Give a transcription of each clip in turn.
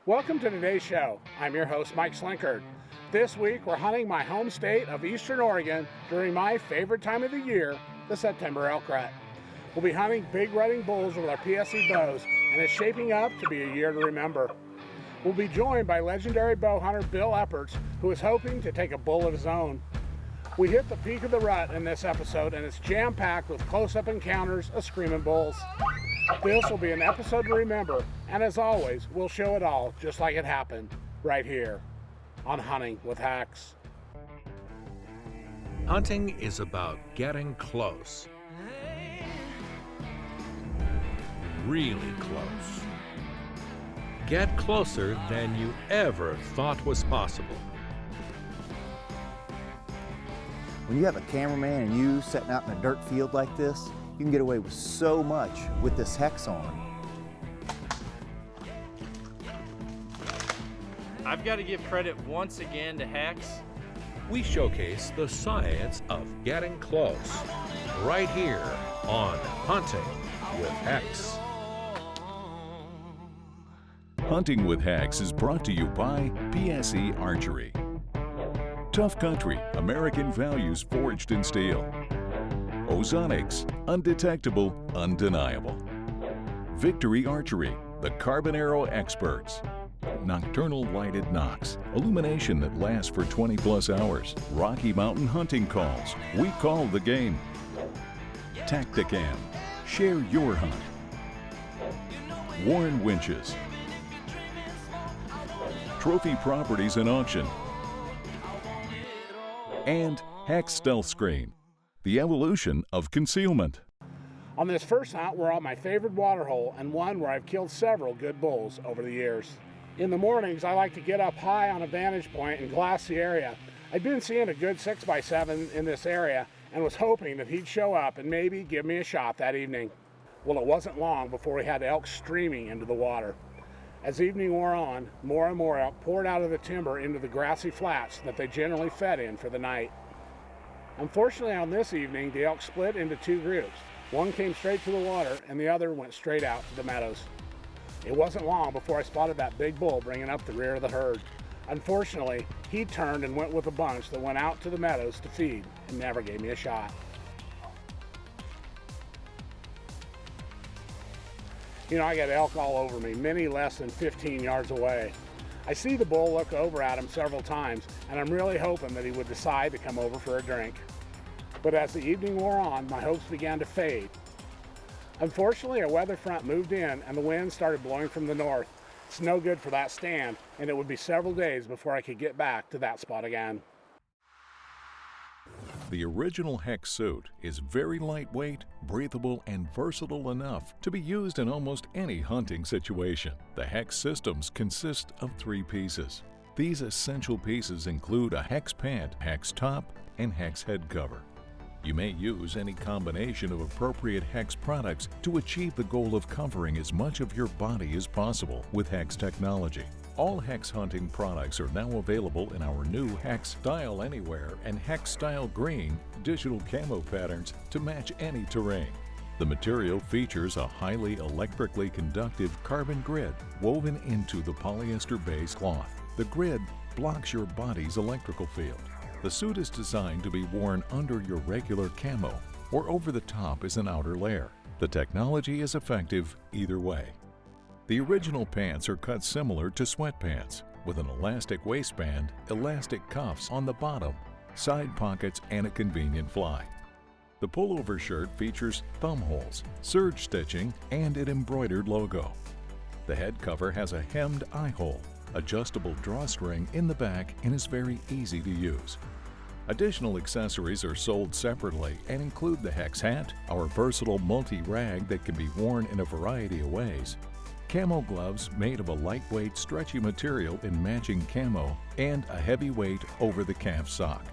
Welcome to today's show. I'm your host, Mike Slinkard. This week, we're hunting my home state of Eastern Oregon during my favorite time of the year, the September elk rut. We'll be hunting big rutting bulls with our PSE bows, and it's shaping up to be a year to remember. We'll be joined by legendary bow hunter Bill Epperts, who is hoping to take a bull of his own. We hit the peak of the rut in this episode, and it's jam-packed with close-up encounters of screaming bulls. This will be an episode to remember, and as always, we'll show it all just like it happened, right here on Hunting with HECS. Hunting is about getting close. Really close. Get closer than you ever thought was possible. When you have a cameraman and you setting out in a dirt field like this, you can get away with so much with this HECS on. I've got to give credit once again to HECS. We showcase the science of getting close right here on Hunting with HECS. Hunting with HECS is brought to you by PSE Archery. Tough Country, American values forged in steel. Ozonics, undetectable, undeniable. Victory Archery, the carbon arrow experts. Nocturnal lighted Knox, illumination that lasts for 20+ hours. Rocky Mountain hunting calls, we call the game. Tacticam, share your hunt. Warren Winches. Trophy Properties and Auction. And HECS Stealth Screen, the evolution of concealment. On this first hunt, we're on my favorite water hole and one where I've killed several good bulls over the years. In the mornings, I like to get up high on a vantage point and glass the area. I'd been seeing a good 6x7 in this area and was hoping that he'd show up and maybe give me a shot that evening. Well, it wasn't long before we had elk streaming into the water. As evening wore on, more and more elk poured out of the timber into the grassy flats that they generally fed in for the night. Unfortunately, on this evening, the elk split into two groups. One came straight to the water and the other went straight out to the meadows. It wasn't long before I spotted that big bull bringing up the rear of the herd. Unfortunately, he turned and went with a bunch that went out to the meadows to feed and never gave me a shot. You know, I got elk all over me, many less than 15 yards away. I see the bull look over at him several times, and I'm really hoping that he would decide to come over for a drink. But as the evening wore on, my hopes began to fade. Unfortunately, a weather front moved in and the wind started blowing from the north. It's no good for that stand, and it would be several days before I could get back to that spot again. The original HECS suit is very lightweight, breathable, and versatile enough to be used in almost any hunting situation. The HECS systems consist of 3 pieces. These essential pieces include a HECS pant, HECS top, and HECS head cover. You may use any combination of appropriate HECS products to achieve the goal of covering as much of your body as possible with HECS technology. All HECS hunting products are now available in our new HECS Style Anywhere and HECS Style Green digital camo patterns to match any terrain. The material features a highly electrically conductive carbon grid woven into the polyester-based cloth. The grid blocks your body's electrical field. The suit is designed to be worn under your regular camo or over the top as an outer layer. The technology is effective either way. The original pants are cut similar to sweatpants, with an elastic waistband, elastic cuffs on the bottom, side pockets, and a convenient fly. The pullover shirt features thumb holes, serge stitching, and an embroidered logo. The head cover has a hemmed eye hole, adjustable drawstring in the back, and is very easy to use. Additional accessories are sold separately and include the HECS hat, our versatile multi-rag that can be worn in a variety of ways, camo gloves made of a lightweight, stretchy material in matching camo, and a heavyweight over-the-calf sock.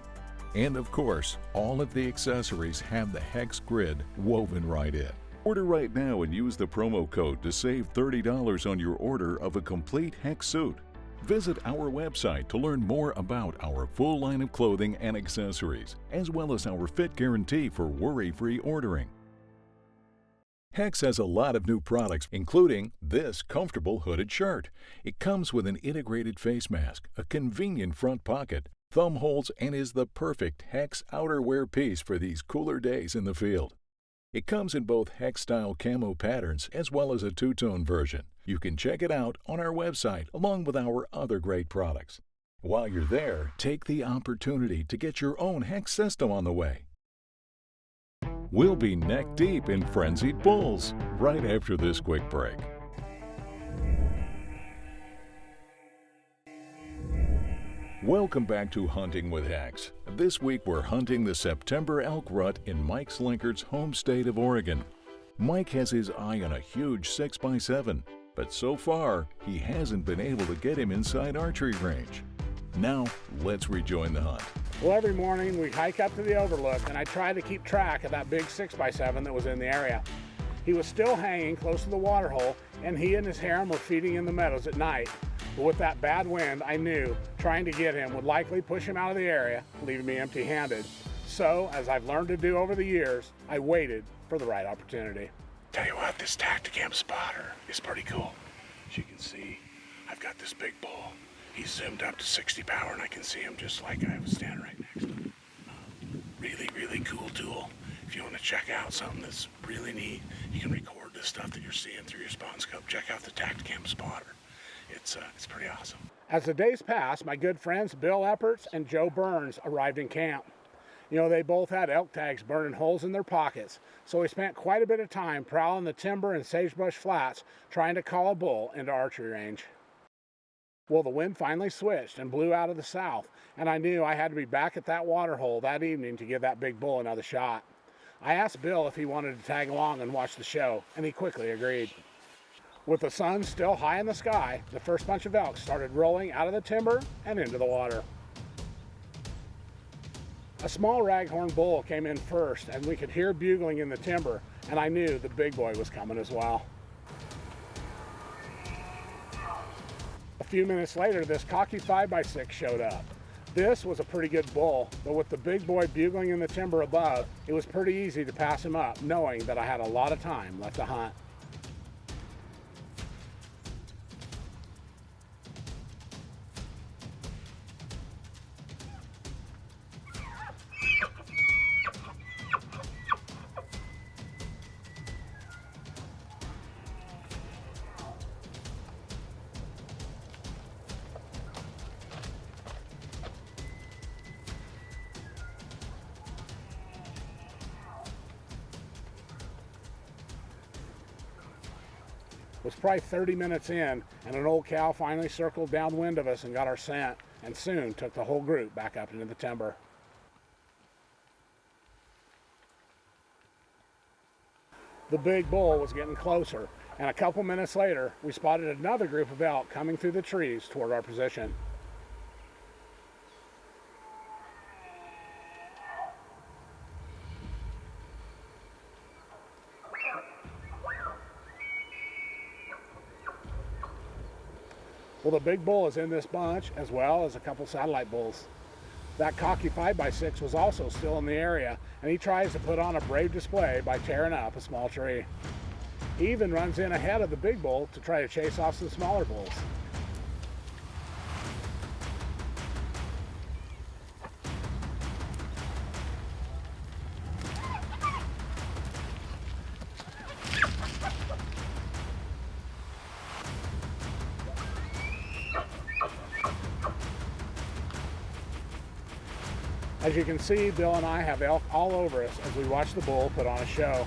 And of course, all of the accessories have the HECS grid woven right in. Order right now and use the promo code to save $30 on your order of a complete HECS suit. Visit our website to learn more about our full line of clothing and accessories, as well as our fit guarantee for worry-free ordering. HECS has a lot of new products, including this comfortable hooded shirt. It comes with an integrated face mask, a convenient front pocket, thumb holes, and is the perfect HECS outerwear piece for these cooler days in the field. It comes in both HECS-style camo patterns as well as a two-tone version. You can check it out on our website along with our other great products. While you're there, take the opportunity to get your own HECS system on the way. We'll be neck deep in frenzied bulls right after this quick break. Welcome back to Hunting with HECS. This week we're hunting the September elk rut in Mike Slinkert's home state of Oregon. Mike has his eye on a huge 6x7, but so far he hasn't been able to get him inside archery range. Now let's rejoin the hunt. Well, every morning we hike up to the overlook and I try to keep track of that big 6x7 that was in the area. He was still hanging close to the water hole and he and his harem were feeding in the meadows at night. But with that bad wind, I knew trying to get him would likely push him out of the area, leaving me empty-handed. So, as I've learned to do over the years, I waited for the right opportunity. Tell you what, this Tacticam spotter is pretty cool. As you can see, I've got this big bull. He's zoomed up to 60 power and I can see him just like I was standing right next to him. Really, really cool tool. If you want to check out something that's really neat, you can record the stuff that you're seeing through your spawn scope. Check out the Tacticam spotter. It's pretty awesome. As the days passed, my good friends Bill Epperts and Joe Burns arrived in camp. You know, they both had elk tags burning holes in their pockets, so we spent quite a bit of time prowling the timber and sagebrush flats trying to call a bull into archery range. Well, the wind finally switched and blew out of the south, and I knew I had to be back at that water hole that evening to give that big bull another shot. I asked Bill if he wanted to tag along and watch the show, and he quickly agreed. With the sun still high in the sky, the first bunch of elk started rolling out of the timber and into the water. A small raghorn bull came in first, and we could hear bugling in the timber, and I knew the big boy was coming as well. A few minutes later, this cocky 5x6 showed up. This was a pretty good bull, but with the big boy bugling in the timber above, it was pretty easy to pass him up, knowing that I had a lot of time left to hunt. It was probably 30 minutes in, and an old cow finally circled downwind of us and got our scent, and soon took the whole group back up into the timber. The big bull was getting closer, and a couple minutes later, we spotted another group of elk coming through the trees toward our position. Well, the big bull is in this bunch, as well as a couple satellite bulls. That cocky 5x6 was also still in the area, and he tries to put on a brave display by tearing up a small tree. He even runs in ahead of the big bull to try to chase off some smaller bulls. As you can see, Bill and I have elk all over us as we watch the bull put on a show.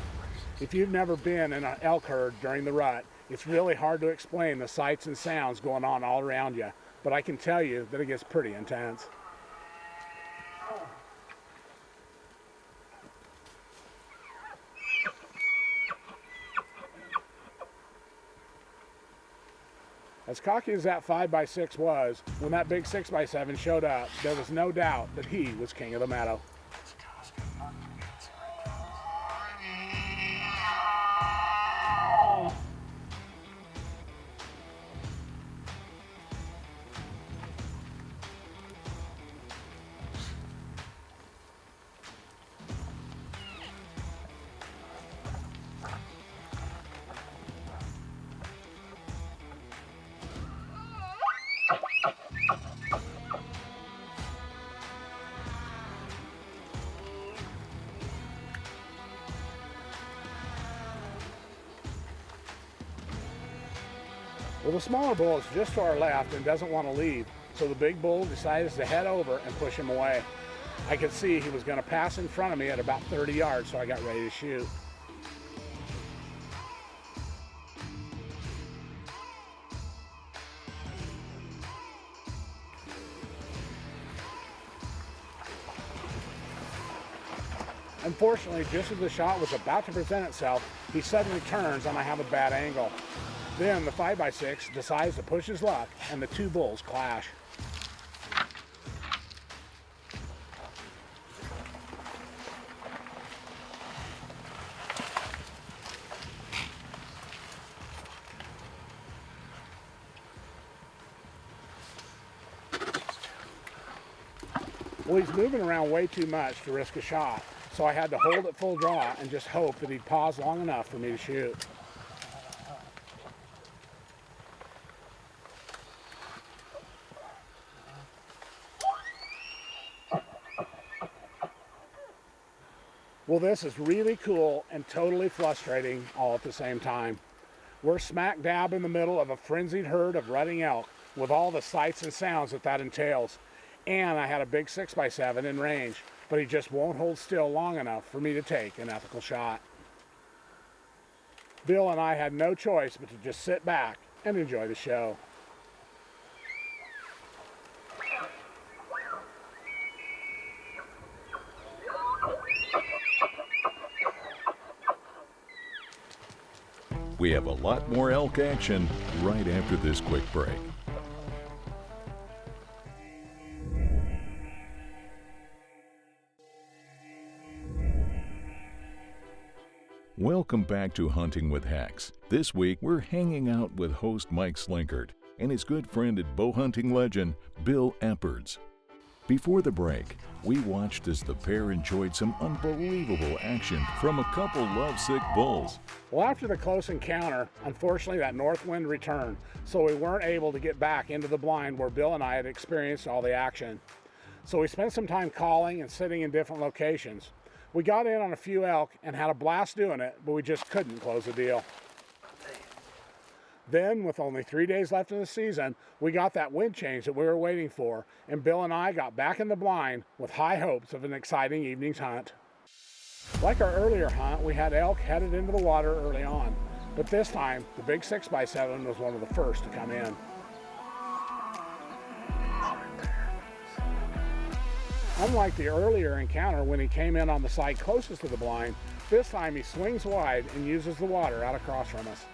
If you've never been in an elk herd during the rut, it's really hard to explain the sights and sounds going on all around you, but I can tell you that it gets pretty intense. As cocky as that 5x6 was, when that big 6x7 showed up, there was no doubt that he was king of the meadow. Well, the smaller bull is just to our left and doesn't want to leave, so the big bull decides to head over and push him away. I could see he was going to pass in front of me at about 30 yards, so I got ready to shoot. Unfortunately, just as the shot was about to present itself, he suddenly turns and I have a bad angle. Then the 5x6 decides to push his luck and the two bulls clash. Well, he's moving around way too much to risk a shot, so I had to hold it full draw and just hope that he'd pause long enough for me to shoot. Well, this is really cool and totally frustrating all at the same time. We're smack dab in the middle of a frenzied herd of rutting elk with all the sights and sounds that entails. And I had a big 6x7 in range, but he just won't hold still long enough for me to take an ethical shot. Bill and I had no choice but to just sit back and enjoy the show. We have a lot more elk action right after this quick break. Welcome back to Hunting with HECS. This week, we're hanging out with host Mike Slinkard and his good friend and bow hunting legend, Bill Eppards. Before the break, we watched as the pair enjoyed some unbelievable action from a couple lovesick bulls. Well, after the close encounter, unfortunately that north wind returned, so we weren't able to get back into the blind where Bill and I had experienced all the action. So we spent some time calling and sitting in different locations. We got in on a few elk and had a blast doing it, but we just couldn't close the deal. Then, with only 3 days left in the season, we got that wind change that we were waiting for, and Bill and I got back in the blind with high hopes of an exciting evening's hunt. Like our earlier hunt, we had elk headed into the water early on, but this time, the big 6x7 was one of the first to come in. Unlike the earlier encounter when he came in on the side closest to the blind, this time he swings wide and uses the water out across from us.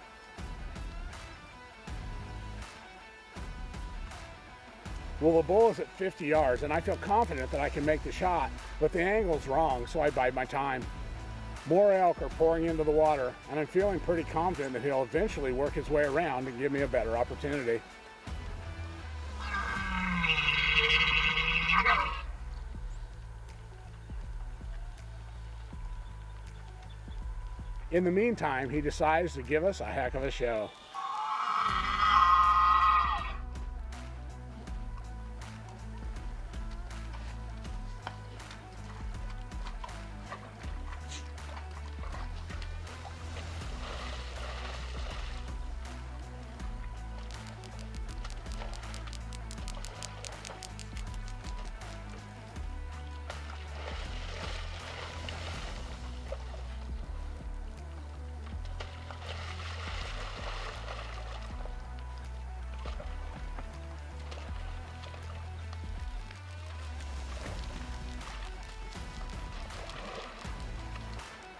Well, the bull is at 50 yards and I feel confident that I can make the shot, but the angle's wrong, so I bide my time. More elk are pouring into the water and I'm feeling pretty confident that he'll eventually work his way around and give me a better opportunity. In the meantime, he decides to give us a heck of a show.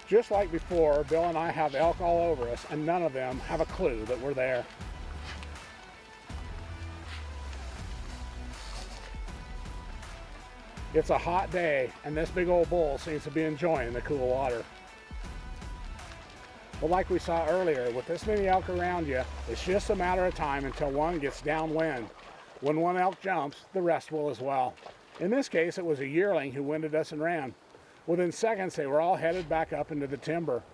Just like before, Bill and I have elk all over us, and none of them have a clue that we're there. It's a hot day, and this big old bull seems to be enjoying the cool water. Well, like we saw earlier, with this many elk around you, it's just a matter of time until one gets downwind. When one elk jumps, the rest will as well. In this case, it was a yearling who winded us and ran. Within seconds, they were all headed back up into the timber.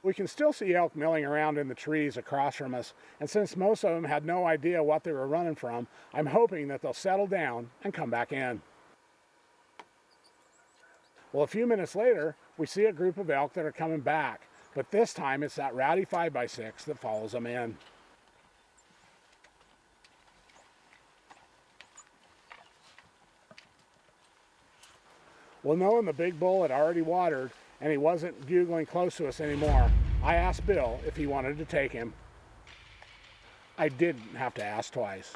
We can still see elk milling around in the trees across from us, and since most of them had no idea what they were running from, I'm hoping that they'll settle down and come back in. Well, a few minutes later, we see a group of elk that are coming back, but this time it's that rowdy 5x6 that follows them in. Well, knowing the big bull had already watered and he wasn't bugling close to us anymore, I asked Bill if he wanted to take him. I didn't have to ask twice.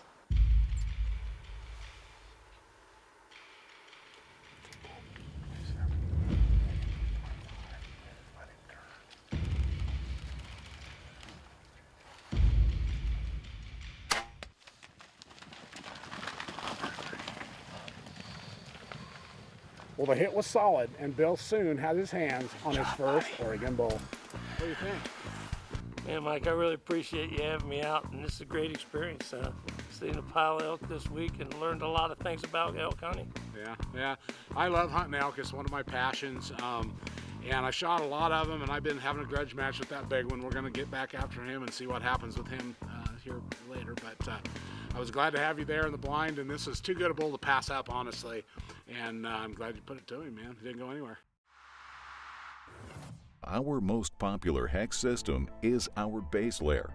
Well, the hit was solid, and Bill soon had his hands on his first Oregon bull. What do you think? Yeah, Mike, I really appreciate you having me out, and this is a great experience. Seen a pile of elk this week and learned a lot of things about elk hunting. Yeah. I love hunting elk. It's one of my passions. And I shot a lot of them, and I've been having a grudge match with that big one. We're going to get back after him and see what happens with him here later. But I was glad to have you there in the blind, and this is too good a bull to pass up, honestly. And I'm glad you put it to him, man. He didn't go anywhere. Our most popular HECS system is our base layer.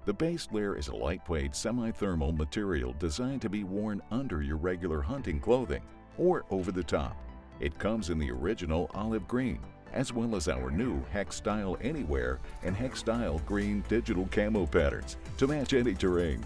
The base layer is a lightweight semi-thermal material designed to be worn under your regular hunting clothing or over the top. It comes in the original olive green, as well as our new HECS Style Anywhere and HECS Style Green digital camo patterns to match any terrain.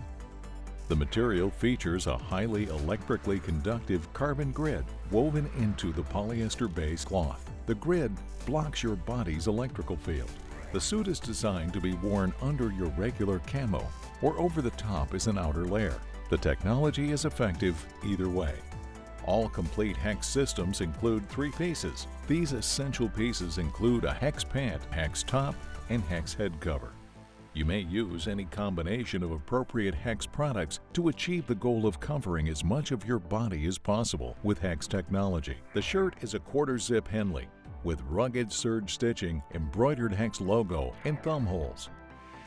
The material features a highly electrically conductive carbon grid woven into the polyester base cloth. The grid blocks your body's electrical field. The suit is designed to be worn under your regular camo or over the top as an outer layer. The technology is effective either way. All complete HECS systems include 3 pieces. These essential pieces include a HECS pant, HECS top, and HECS head cover. You may use any combination of appropriate HECS products to achieve the goal of covering as much of your body as possible with HECS technology. The shirt is a quarter zip Henley with rugged serge stitching, embroidered HECS logo, and thumb holes.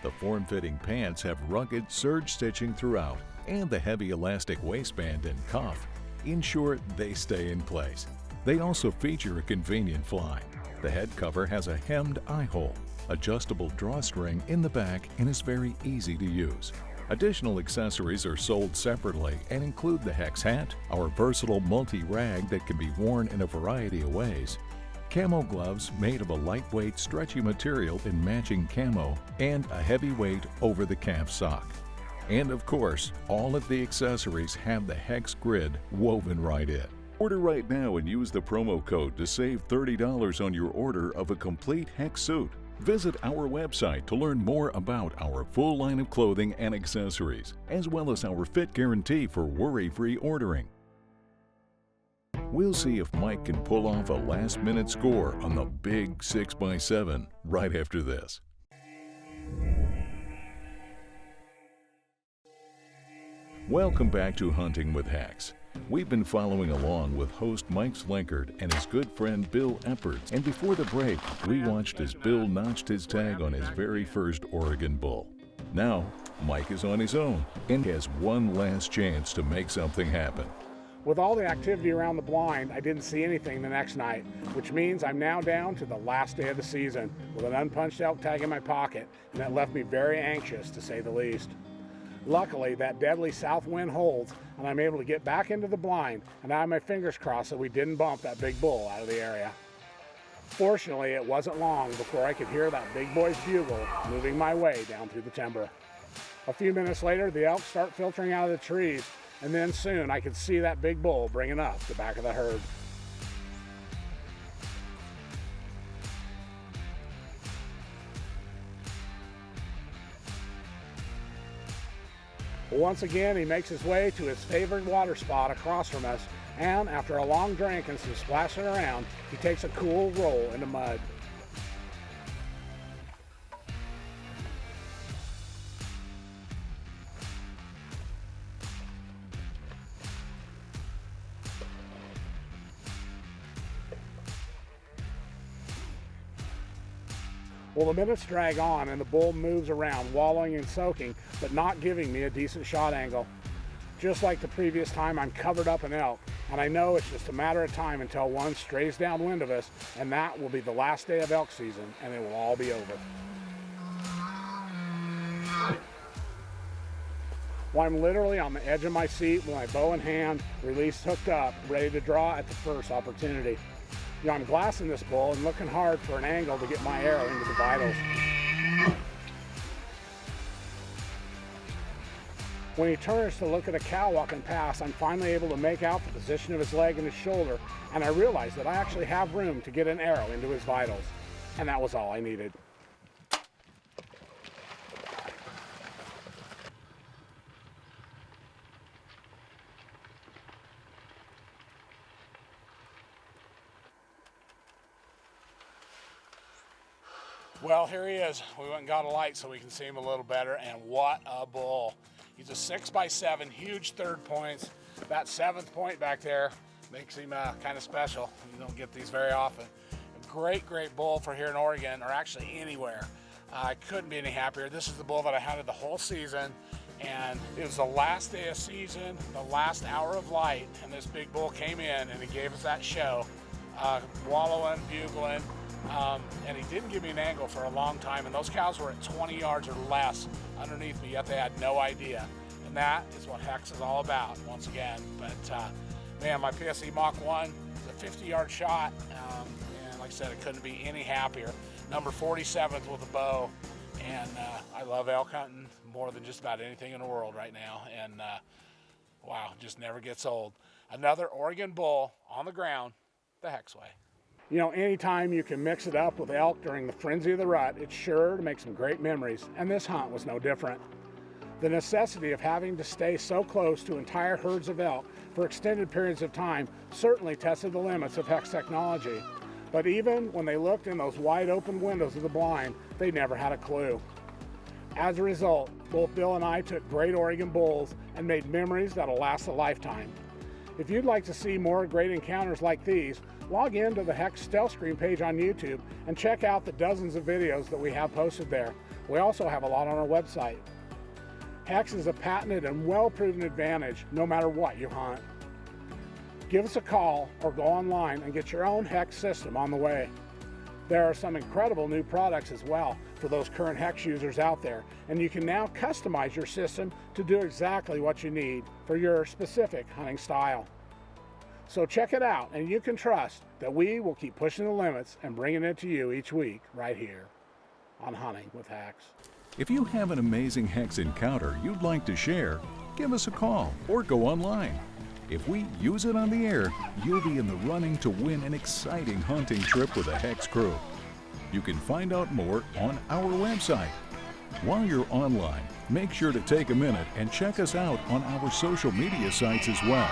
The form-fitting pants have rugged serge stitching throughout, and the heavy elastic waistband and cuff ensure they stay in place. They also feature a convenient fly. The head cover has a hemmed eye hole, adjustable drawstring in the back, and is very easy to use. Additional accessories are sold separately and include the HECS hat, our versatile multi-rag that can be worn in a variety of ways, camo gloves made of a lightweight stretchy material in matching camo, and a heavyweight over-the-calf sock. And of course, all of the accessories have the HECS grid woven right in. Order right now and use the promo code to save $30 on your order of a complete HECS suit. Visit our website to learn more about our full line of clothing and accessories, as well as our fit guarantee for worry-free ordering. We'll see if Mike can pull off a last-minute score on the big 6x7 right after this. Welcome back to Hunting with HECS. We've been following along with host Mike Slinkard and his good friend Bill Epperts, and before the break, we watched as Bill notched his tag on his very first Oregon bull. Now, Mike is on his own and has one last chance to make something happen. With all the activity around the blind, I didn't see anything the next night, which means I'm now down to the last day of the season with an unpunched elk tag in my pocket, and that left me very anxious, to say the least. Luckily, that deadly south wind holds, and I'm able to get back into the blind, and I have my fingers crossed that we didn't bump that big bull out of the area. Fortunately, it wasn't long before I could hear that big boy's bugle moving my way down through the timber. A few minutes later, the elk start filtering out of the trees, and then soon I could see that big bull bringing up the back of the herd. Once again, he makes his way to his favorite water spot across from us, and after a long drink and some splashing around, he takes a cool roll in the mud. Well, the minutes drag on and the bull moves around, wallowing and soaking, but not giving me a decent shot angle. Just like the previous time, I'm covered up in elk, and I know it's just a matter of time until one strays downwind of us, and that will be the last day of elk season, and it will all be over. Well, I'm literally on the edge of my seat with my bow in hand, release hooked up, ready to draw at the first opportunity. You know, I'm glassing this bull and looking hard for an angle to get my arrow into the vitals. When he turns to look at a cow walking past, I'm finally able to make out the position of his leg and his shoulder, and I realize that I actually have room to get an arrow into his vitals. And that was all I needed. Well, here he is. We went and got a light so we can see him a little better, and what a bull. He's a 6x7, huge third points. That 7th point back there makes him kind of special. You don't get these very often. A great, great bull for here in Oregon, or actually anywhere. I couldn't be any happier. This is the bull that I hunted the whole season, and it was the last day of season, the last hour of light, and this big bull came in and he gave us that show, wallowing, bugling. And he didn't give me an angle for a long time, and those cows were at 20 yards or less underneath me, yet they had no idea. And that is what HECS is all about, once again. But man, my PSE Mach 1 is a 50-yard shot, and like I said, it couldn't be any happier. Number 47th with a bow, and I love elk hunting more than just about anything in the world right now, and wow, just never gets old. Another Oregon bull on the ground, the HECS way. You know, anytime you can mix it up with elk during the frenzy of the rut, it's sure to make some great memories, and this hunt was no different. The necessity of having to stay so close to entire herds of elk for extended periods of time certainly tested the limits of HECS technology. But even when they looked in those wide open windows of the blind, they never had a clue. As a result, both Bill and I took great Oregon bulls and made memories that'll last a lifetime. If you'd like to see more great encounters like these, log in to the HECS Stealth Screen page on YouTube and check out the dozens of videos that we have posted there. We also have a lot on our website. HECS is a patented and well-proven advantage no matter what you hunt. Give us a call or go online and get your own HECS system on the way. There are some incredible new products as well for those current HECS users out there, and you can now customize your system to do exactly what you need for your specific hunting style. So check it out, and you can trust that we will keep pushing the limits and bringing it to you each week right here on Hunting with HECS. If you have an amazing HECS encounter you'd like to share, give us a call or go online. If we use it on the air, you'll be in the running to win an exciting hunting trip with the HECS crew. You can find out more on our website. While you're online, make sure to take a minute and check us out on our social media sites as well.